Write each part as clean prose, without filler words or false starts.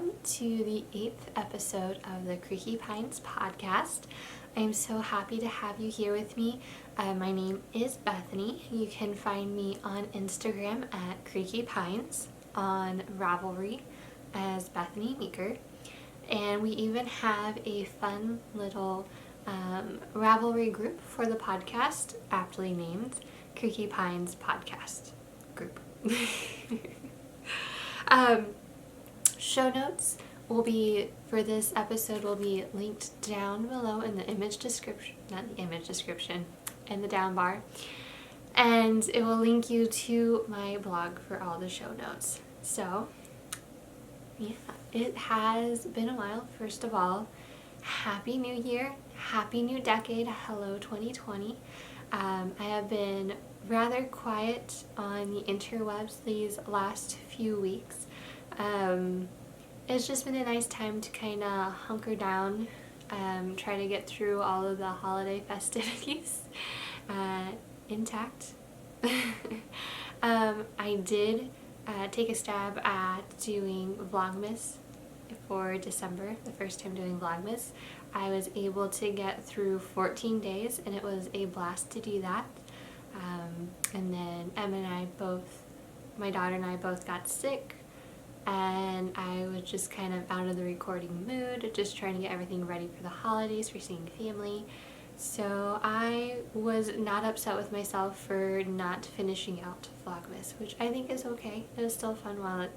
welcome to the 8th episode of the Creaky Pines Podcast. I'm so happy to have you here with me. My name is Bethany. You can find me on Instagram at Creaky Pines, on Ravelry as Bethany Meeker, and we even have a fun little Ravelry group for the podcast, aptly named Creaky Pines Podcast group. Show notes will be for this episode will be linked down below in the image description, not the image description, in the down bar, and it will link you to my blog for all the show notes. So yeah, it has been a while. First of all, Happy New Year, Happy New Decade, hello 2020. I have been rather quiet on the interwebs these last few weeks. It's just been a nice time to kind of hunker down, try to get through all of the holiday festivities intact. I did take a stab at doing Vlogmas for December, the first time doing Vlogmas. I was able to get through 14 days and it was a blast to do that. And then Emma and I both, my daughter and I both got sick, and I was just kind of out of the recording mood, just trying to get everything ready for the holidays, for seeing family. So I was not upset with myself for not finishing out Vlogmas, which I think is okay. It was still fun while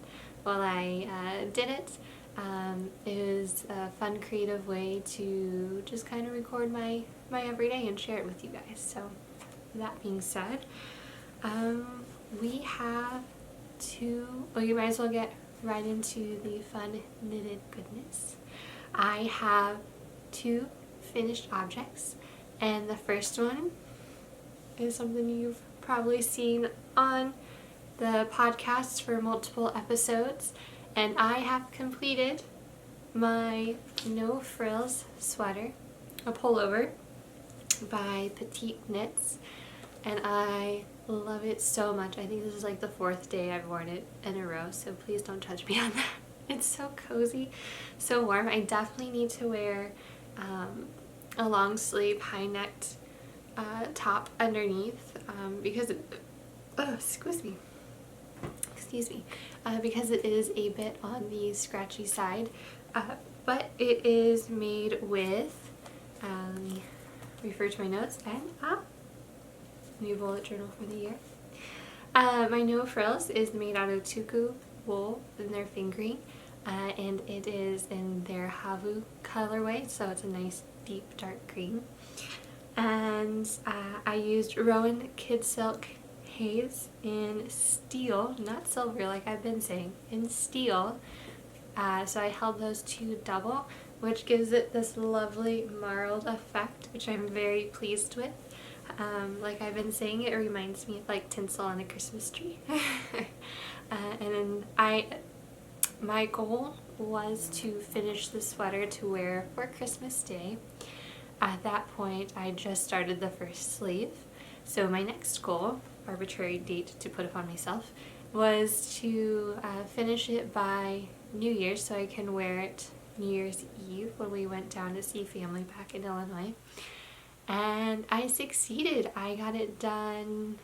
I did it. It was a fun, creative way to just kind of record my everyday and share it with you guys. So that being said, we have you might as well get right into the fun knitted goodness. I have 2 finished objects, and the first one is something you've probably seen on the podcast for multiple episodes, and I have completed my No Frills Sweater, a pullover by Petit Knits, and I love it so much. I think this is like the 4th day I've worn it in a row, so please don't judge me on that. It's so cozy, so warm. I definitely need to wear a long sleeve, high necked top underneath because excuse me, because it is a bit on the scratchy side, but it is made with, refer to my notes, and new bullet journal for the year. My No Frills is made out of tuku wool in their fingering, and it is in their Havu colorway, so it's a nice deep dark green. And I used Rowan Kid Silk Haze in steel, not silver like I've been saying, in steel. So I held those 2 double, which gives it this lovely marled effect, which I'm very pleased with. Like I've been saying, it reminds me of like tinsel on a Christmas tree. And then my goal was to finish the sweater to wear for Christmas Day. At that point, I just started the first sleeve. So my next goal, arbitrary date to put upon myself, was to finish it by New Year's so I can wear it New Year's Eve when we went down to see family back in Illinois. And I succeeded. I got it done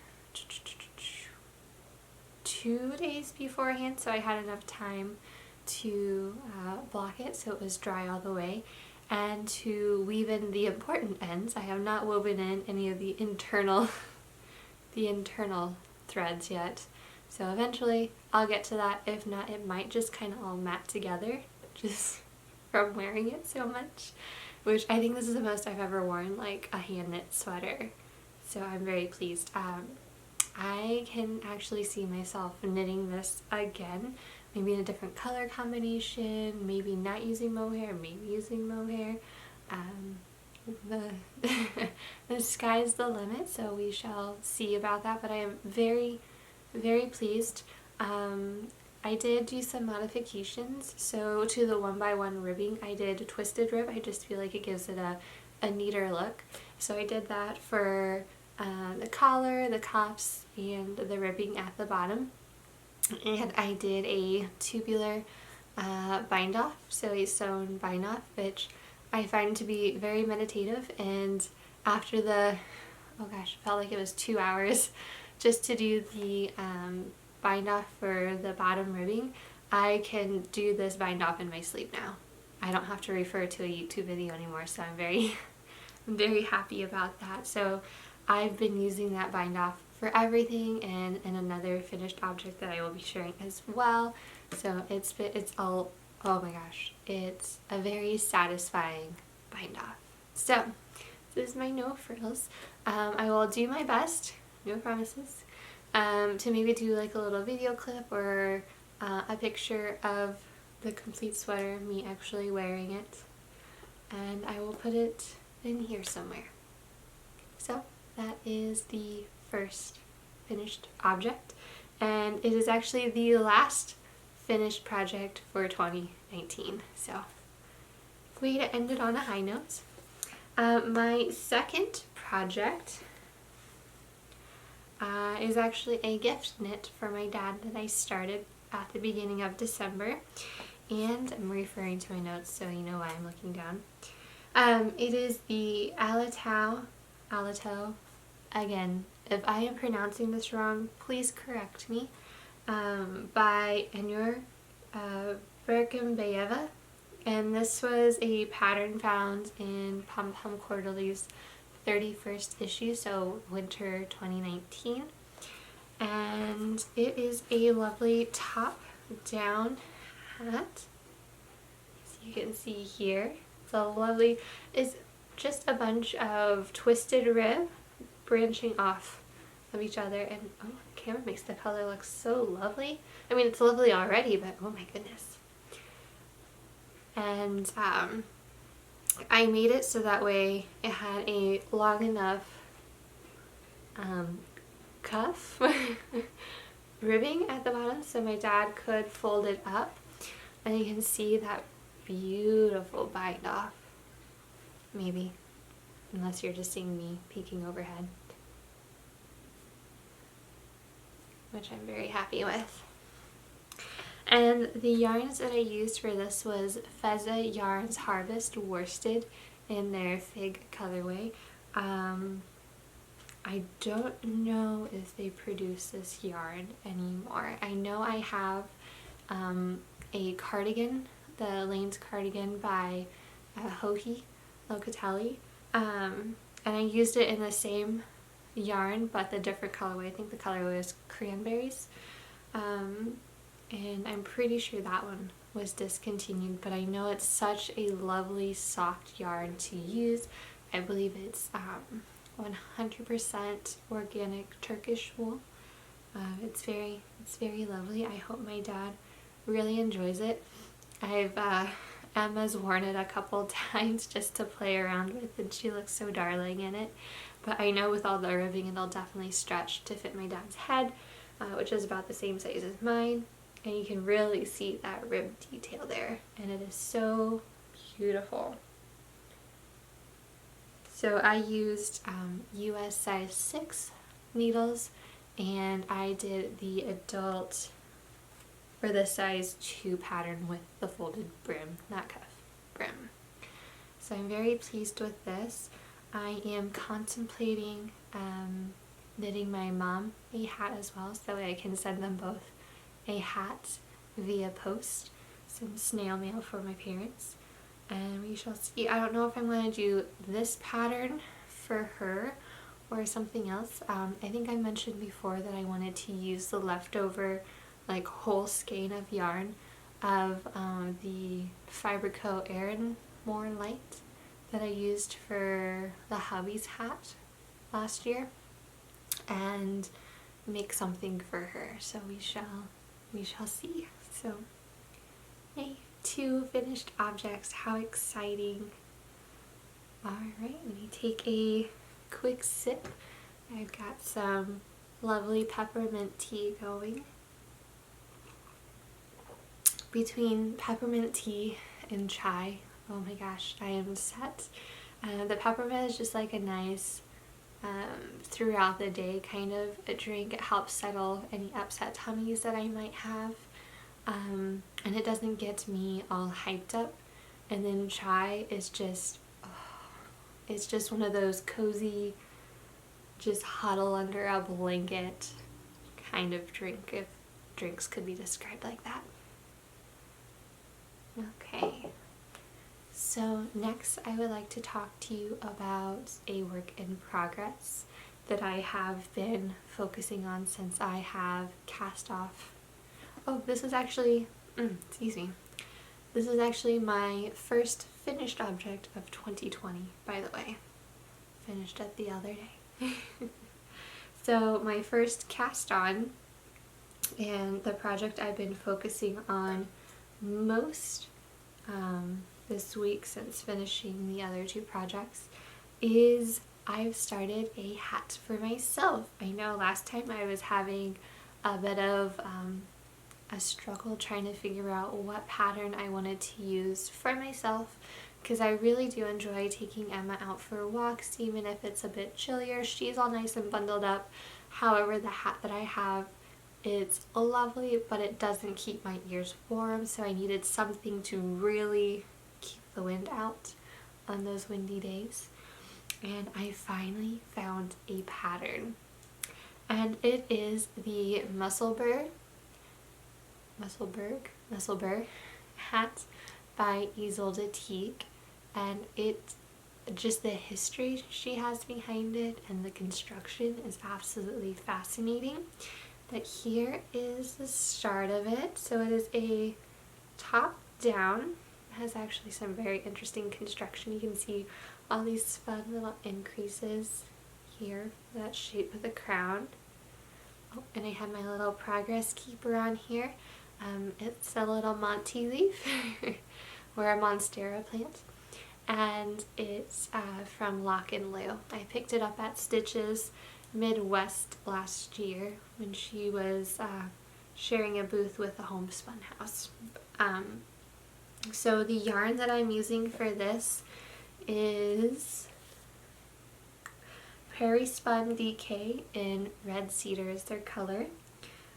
2 days beforehand, so I had enough time to block it so it was dry all the way, and to weave in the important ends. I have not woven in any of the internal threads yet, so eventually I'll get to that. If not, it might just kind of all mat together just from wearing it so much, which I think this is the most I've ever worn, like a hand knit sweater, so I'm very pleased. I can actually see myself knitting this again, maybe in a different color combination, maybe not using mohair, maybe using mohair. The sky's the limit, so we shall see about that, but I am very, very pleased. I did do some modifications, so to the 1x1 ribbing I did a twisted rib. I just feel like it gives it a neater look, so I did that for the collar, the cuffs, and the ribbing at the bottom. And I did a tubular bind off, so a sewn bind off, which I find to be very meditative. And after the, oh gosh, it felt like it was 2 hours just to do the bind off for the bottom ribbing, I can do this bind off in my sleep now. I don't have to refer to a YouTube video anymore, so I'm very I'm very happy about that. So I've been using that bind off for everything, and another finished object that I will be sharing as well. So it's all, oh my gosh, it's a very satisfying bind off. So this is my no frills. I will do my best, no promises, to maybe do like a little video clip or a picture of the complete sweater, me actually wearing it, and I will put it in here somewhere. So that is the first finished object, and it is actually the last finished project for 2019. So way to end it on a high note. My second project is actually a gift knit for my dad that I started at the beginning of December, and I'm referring to my notes so you know why I'm looking down. It is the Alatau, again, if I am pronouncing this wrong, please correct me, by Enur Berkembayeva, and this was a pattern found in Pom Pom Quarterly's 31st issue, so winter 2019, and it is a lovely top-down hat, as you can see here. It's a lovely, it's just a bunch of twisted rib branching off of each other, and oh, the camera makes the color look so lovely. I mean, it's lovely already, but oh my goodness. And I made it so that way it had a long enough cuff ribbing at the bottom so my dad could fold it up, and you can see that beautiful bind off, maybe, unless you're just seeing me peeking overhead, which I'm very happy with. And the yarns that I used for this was Feza Yarns Harvest Worsted in their Fig colorway. I don't know if they produce this yarn anymore. I know I have a cardigan, the Lane's cardigan by Hohi Locatelli, and I used it in the same yarn but the different colorway. I think the colorway was cranberries, and I'm pretty sure that one was discontinued, but I know it's such a lovely soft yarn to use. I believe it's 100% organic Turkish wool. It's very lovely. I hope my dad really enjoys it. Emma's worn it a couple times just to play around with, and she looks so darling in it. But I know with all the ribbing it'll definitely stretch to fit my dad's head, which is about the same size as mine. And you can really see that rib detail there, and it is so beautiful. So I used US size 6 needles, and I did the adult for the size 2 pattern with the folded brim, not cuff, brim. So I'm very pleased with this. I am contemplating knitting my mom a hat as well, so that way I can send them both a hat via post, some snail mail for my parents, and we shall see. I don't know if I'm going to do this pattern for her or something else. I think I mentioned before that I wanted to use the leftover like whole skein of yarn of the Fiberco Erin More Light that I used for the hubby's hat last year, and make something for her. So we shall see. So, yay, 2 finished objects. How exciting. Alright, let me take a quick sip. I've got some lovely peppermint tea going. Between peppermint tea and chai, oh my gosh, I am set. The peppermint is just like a nice throughout the day kind of a drink. It helps settle any upset tummies that I might have. and it doesn't get me all hyped up. And then chai is just, it's just one of those cozy, just huddle under a blanket kind of drink, if drinks could be described like that. Okay, so next I would like to talk to you about a work in progress that I have been focusing on since I have cast off. Oh, this is actually, excuse me. This is actually my first finished object of 2020, by the way. Finished it the other day. So my first cast on, and the project I've been focusing on most this week since finishing the other two projects, is I've started a hat for myself. I know last time I was having a bit of a struggle trying to figure out what pattern I wanted to use for myself, because I really do enjoy taking Emma out for walks, even if it's a bit chillier. She's all nice and bundled up. However, the hat that I have, it's lovely, but it doesn't keep my ears warm, so I needed something to really keep the wind out on those windy days. And I finally found a pattern, and it is the Musselburgh Hat by Isolde Teague, and it just the history she has behind it and the construction is absolutely fascinating. But here is the start of it. So it is a top down. It has actually some very interesting construction. You can see all these fun little increases here, that shape of the crown. Oh, and I have my little progress keeper on here. It's a little Monty leaf or a Monstera plant, and it's from Lock and Lou. I picked it up at Stitches Midwest last year when she was sharing a booth with the Homespun House. So the yarn that I'm using for this is Prairie Spun DK in Red Cedar is their color.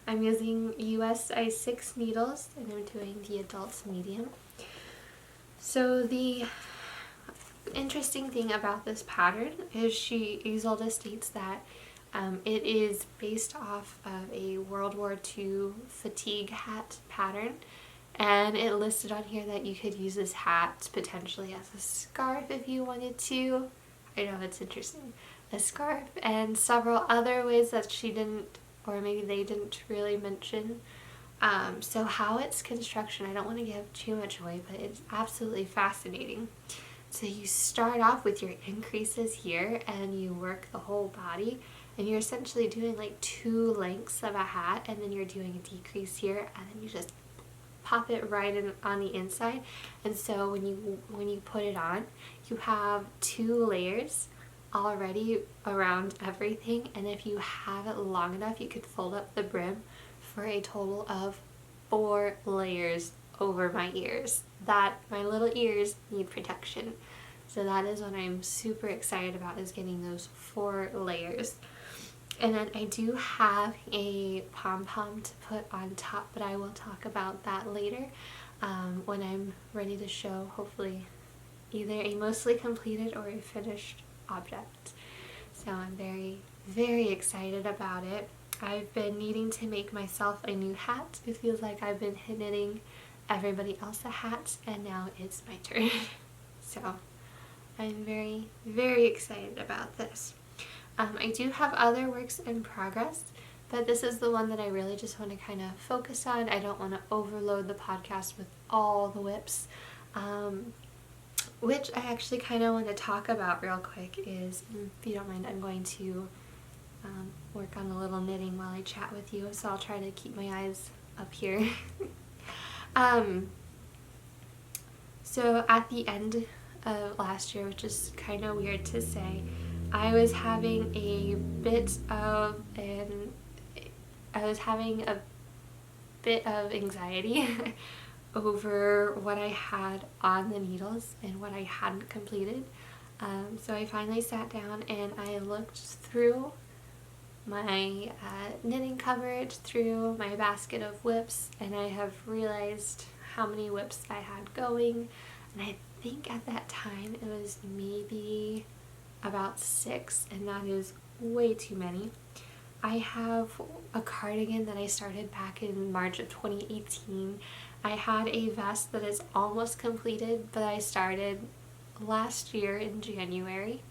I'm using US size 6 needles, and I'm doing the adult medium. So the interesting thing about this pattern is Isolde states that it is based off of a World War II fatigue hat pattern, and it listed on here that you could use this hat potentially as a scarf if you wanted to. I know, it's interesting. A scarf, and several other ways that she didn't, or maybe they didn't really mention. So how it's construction, I don't want to give too much away, but it's absolutely fascinating. So you start off with your increases here, and you work the whole body, and you're essentially doing like 2 lengths of a hat, and then you're doing a decrease here, and then you just pop it right in on the inside. And so when you put it on, you have 2 layers already around everything, and if you have it long enough, you could fold up the brim for a total of 4 layers over my ears. That my little ears need protection, so that is what I'm super excited about, is getting those 4 layers. And then I do have a pom-pom to put on top, but I will talk about that later when I'm ready to show, hopefully, either a mostly completed or a finished object. So I'm very, very excited about it. I've been needing to make myself a new hat. It feels like I've been knitting everybody else a hat, and now it's my turn. So I'm very, very excited about this. I do have other works in progress, but this is the one that I really just want to kind of focus on. I don't want to overload the podcast with all the whips. Which I actually kind of want to talk about real quick is, if you don't mind, I'm going to work on a little knitting while I chat with you, so I'll try to keep my eyes up here. So at the end of last year, which is kind of weird to say, I was having a bit of anxiety over what I had on the needles and what I hadn't completed. So I finally sat down and I looked through my knitting coverage through my basket of whips, and I have realized how many whips I had going, and I think at that time it was maybe about 6, and that is way too many. I have a cardigan that I started back in March of 2018. I had a vest that is almost completed, but I started last year in January.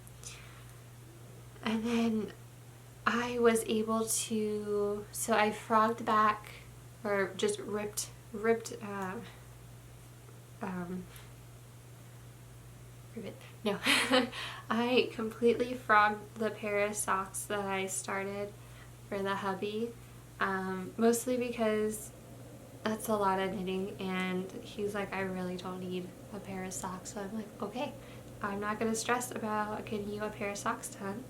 And then I was able to, so I frogged back, or just ripped, no, I completely frogged the pair of socks that I started for the hubby, mostly because that's a lot of knitting, and he's like, I really don't need a pair of socks. So I'm like, okay, I'm not going to stress about getting you a pair of socks done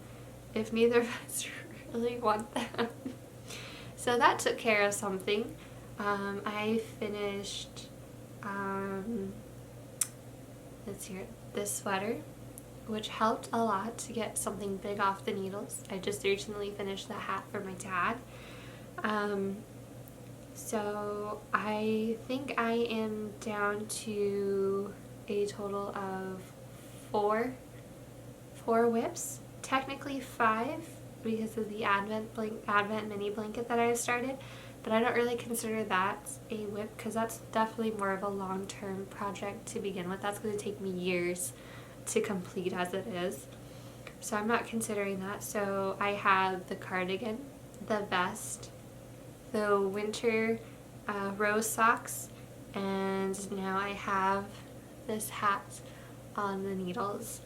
if neither of us really want them. So that took care of something. I finished, let's see, this sweater, which helped a lot to get something big off the needles. I just recently finished the hat for my dad. So I think I am down to a total of four whips, technically 5 because of the Advent mini blanket that I started, but I don't really consider that a whip because that's definitely more of a long-term project to begin with. That's going to take me years to complete as it is, so I'm not considering that. So I have the cardigan, the vest, the winter rose socks, and now I have this hat on the needles.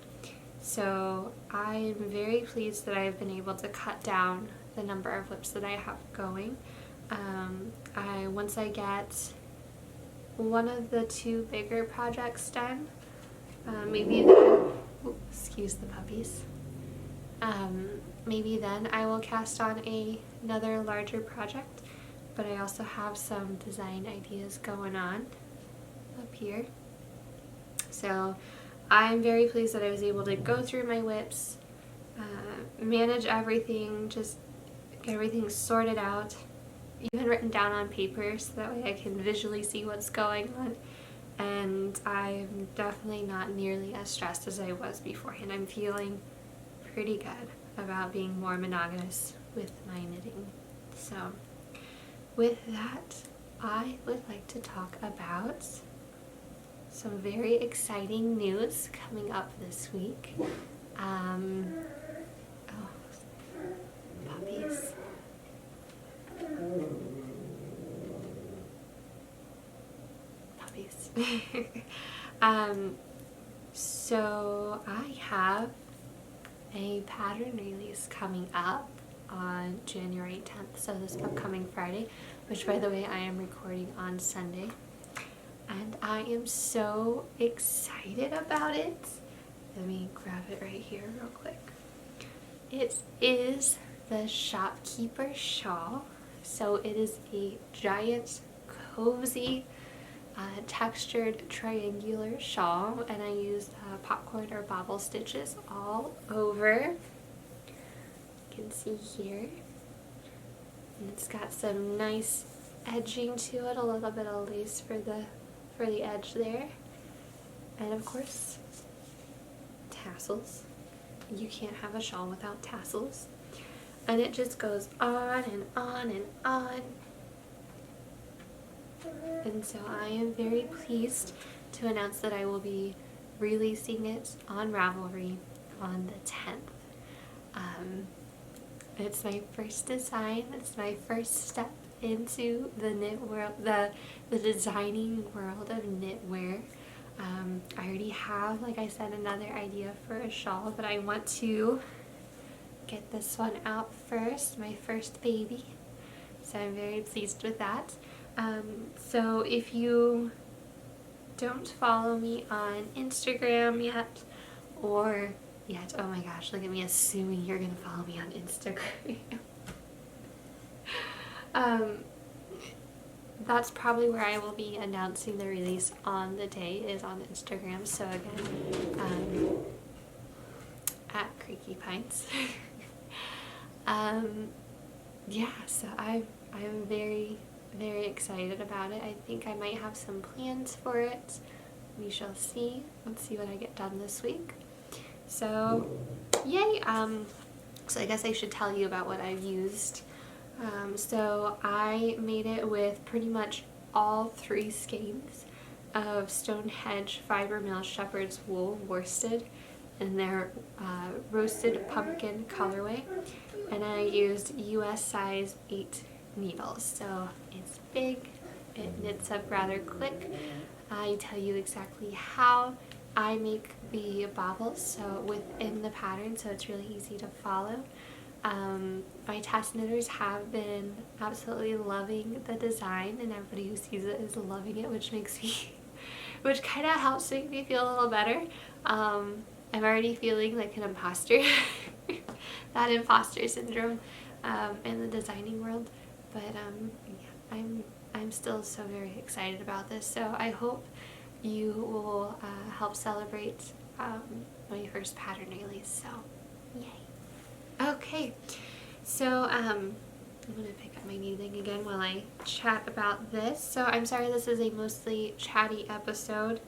So I'm very pleased that I've been able to cut down the number of whips that I have going. Once I get one of the 2 bigger projects done, maybe then, excuse the puppies, maybe then I will cast on another larger project, but I also have some design ideas going on up here. So I'm very pleased that I was able to go through my whips, manage everything, just get everything sorted out, even written down on paper so that way I can visually see what's going on. And I'm definitely not nearly as stressed as I was beforehand. I'm feeling pretty good about being more monogamous with my knitting. So with that, I would like to talk about some very exciting news coming up this week. Puppies. So I have a pattern release coming up on January 10th, so this upcoming Friday, which by the way I am recording on Sunday, and I am so excited about it. Let me grab it right here real quick. It is the Shopkeeper Shawl. So it is a giant, cozy, textured triangular shawl, and I used popcorn or bobble stitches all over. You can see here. And it's got some nice edging to it, a little bit of lace for the edge there. And of course, tassels. You can't have a shawl without tassels. And it just goes on and on and on. And so I am very pleased to announce that I will be releasing it on Ravelry on the 10th. It's my first design. It's my first step into the knit world, the designing world of knitwear. I already have, like I said, another idea for a shawl, but I want to get this one out first, my first baby. So I'm very pleased with that. So if you don't follow me on Instagram yet, oh my gosh, look at me assuming you're gonna follow me on Instagram. That's probably where I will be announcing the release on the day, is on Instagram. So again, at Creaky Pines. yeah, so I'm very, very excited about it. I think I might have some plans for it. We shall see. Let's see what I get done this week. So, yay! So I guess I should tell you about what I've used. So I made it with pretty much all 3 skeins of Stonehenge Fiber Mill Shepherd's Wool worsted in their roasted pumpkin colorway, and I used US size 8 needles. So it's big, it knits up rather quick. I tell you exactly how I make the bobbles, so within the pattern, so it's really easy to follow. My test knitters have been absolutely loving the design, and everybody who sees it is loving it, which makes me, which kind of helps make me feel a little better. I'm already feeling like an imposter, that imposter syndrome in the designing world, but yeah, I'm still so very excited about this. So I hope you will help celebrate my first pattern release. So yay! Okay, so I'm gonna pick up my needling again while I chat about this. So I'm sorry this is a mostly chatty episode.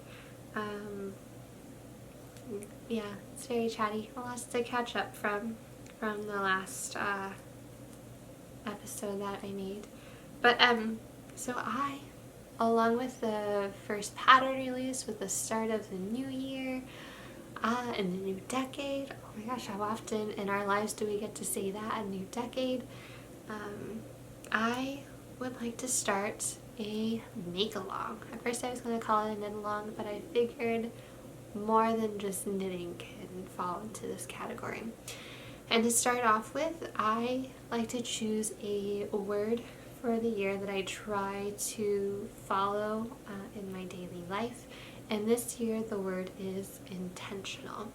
Yeah, it's very chatty. Lots to catch up from the last episode that I made. But so I, along with the first pattern release, with the start of the new year and the new decade, oh my gosh, how often in our lives do we get to say that, a new decade? I would like to start a make-along. At first I was going to call it a knit-along, but I figured more than just knitting can fall into this category. And to start off with, I like to choose a word for the year that I try to follow in my daily life. And this year the word is intentional.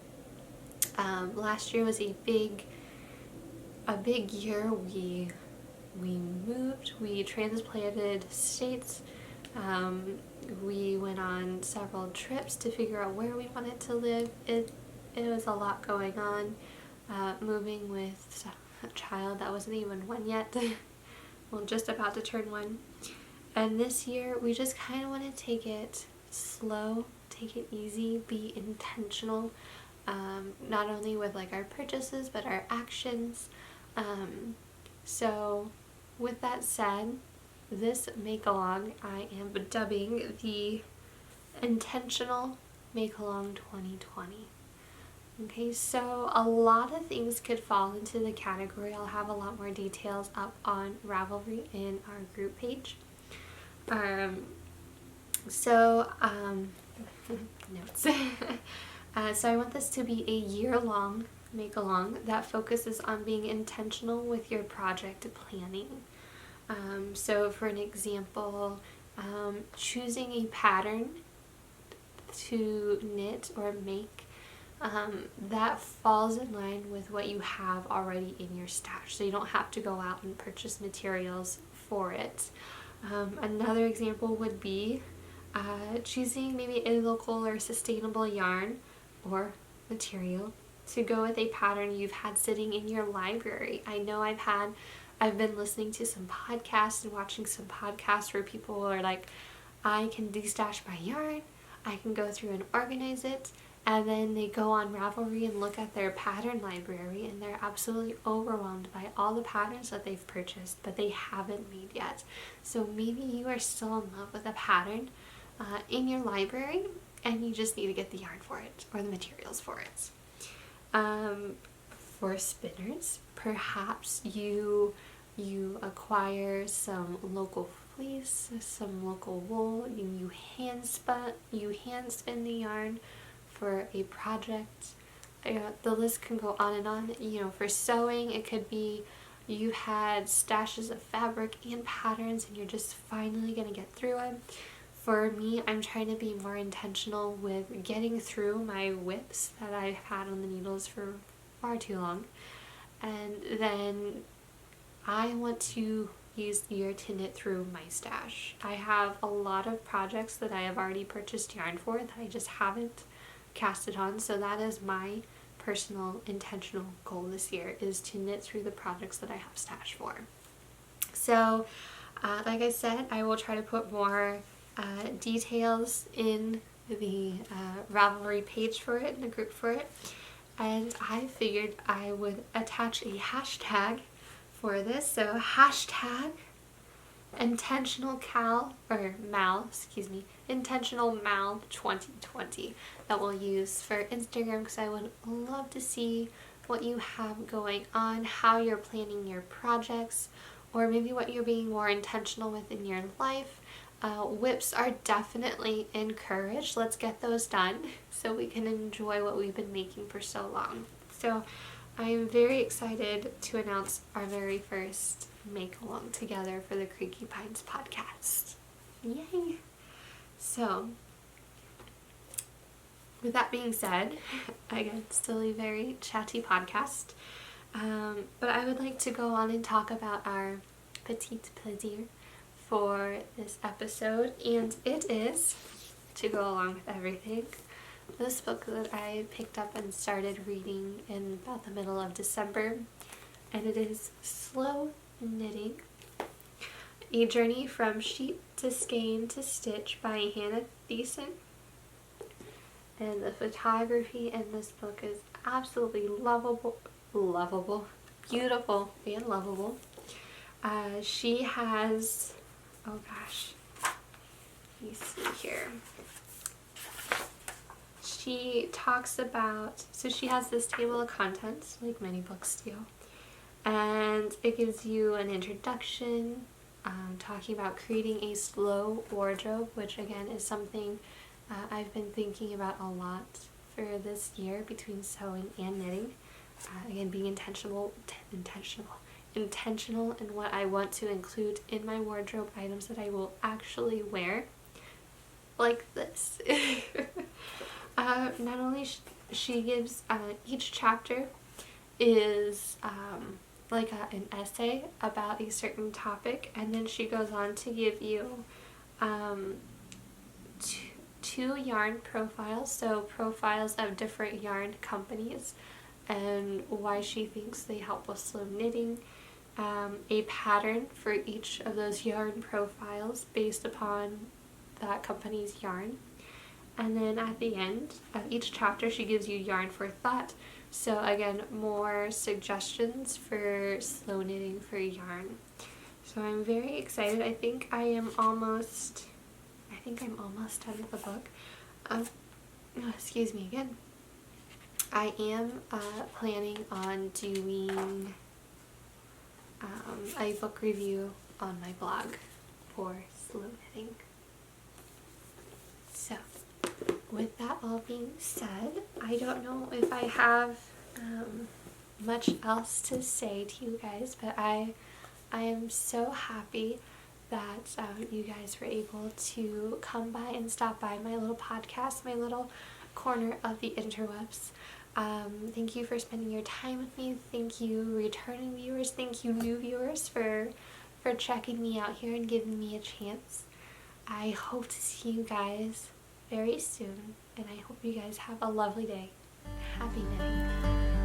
Last year was a big year. We moved, we transplanted states, we went on several trips to figure out where we wanted to live. It was a lot going on, moving with a child that wasn't even 1 yet, well, just about to turn 1. And this year we just kind of want to take it slow, take it easy, be intentional, not only with like our purchases but our actions. So with that said, this make-along I am dubbing the Intentional Make-Along 2020. Okay, so a lot of things could fall into the category. I'll have a lot more details up on Ravelry in our group page. Notes. So I want this to be a year-long make-along that focuses on being intentional with your project planning. So for an example, choosing a pattern to knit or make that falls in line with what you have already in your stash, so you don't have to go out and purchase materials for it. Another example would be choosing maybe a local or sustainable yarn or material to go with a pattern you've had sitting in your library. I know I've been listening to some podcasts and watching some podcasts where people are like, I can destash my yarn, I can go through and organize it, and then they go on Ravelry and look at their pattern library and they're absolutely overwhelmed by all the patterns that they've purchased but they haven't made yet. So maybe you are still in love with a pattern in your library and you just need to get the yarn for it or the materials for it. For spinners, perhaps you acquire some local fleece, some local wool, and you hand spin the yarn for a project. The list can go on and on. For sewing, it could be you had stashes of fabric and patterns and you're just finally gonna get through it. For me, I'm trying to be more intentional with getting through my whips that I've had on the needles for far too long. And then I want to use the year to knit through my stash. I have a lot of projects that I have already purchased yarn for that I just haven't casted on, so that is my personal intentional goal this year, is to knit through the projects that I have stashed for. So, like I said, I will try to put more details in the Ravelry page for it, in the group for it. And I figured I would attach a hashtag for this. So hashtag intentional mal 2020 that we'll use for Instagram, because I would love to see what you have going on, how you're planning your projects, or maybe what you're being more intentional with in your life. Whips are definitely encouraged. Let's get those done so we can enjoy what we've been making for so long. So I am very excited to announce our very first make along together for the Creaky Pines podcast. Yay! So, with that being said, again, still a very chatty podcast, but I would like to go on and talk about our petit plesir for this episode, and it is, to go along with everything, this book that I picked up and started reading in about the middle of December, and it is Slow Knitting, A Journey from Sheep to Skein to Stitch by Hannah Thiessen. And the photography in this book is absolutely lovable, beautiful, and lovable. She has, oh gosh, let me see here. She talks about, so she has this table of contents, like many books do, and it gives you an introduction, talking about creating a slow wardrobe, which again is something I've been thinking about a lot for this year between sewing and knitting. Again, being intentional in what I want to include in my wardrobe, items that I will actually wear, like this. Not only she gives, each chapter is like an essay about a certain topic, and then she goes on to give you two yarn profiles, so profiles of different yarn companies and why she thinks they help with slow knitting, a pattern for each of those yarn profiles based upon that company's yarn, and then at the end of each chapter she gives you yarn for thought. So again, more suggestions for slow knitting for yarn. So I'm very excited. I think I'm almost done with the book. Excuse me again. I am planning on doing a book review on my blog for slow knitting. So, with that all being said, I don't know if I have much else to say to you guys, but I am so happy that you guys were able to come by and stop by my little podcast, my little corner of the interwebs. Thank you for spending your time with me. Thank you, returning viewers. Thank you, new viewers, for checking me out here and giving me a chance. I hope to see you guys very soon, and I hope you guys have a lovely day. Happy knitting.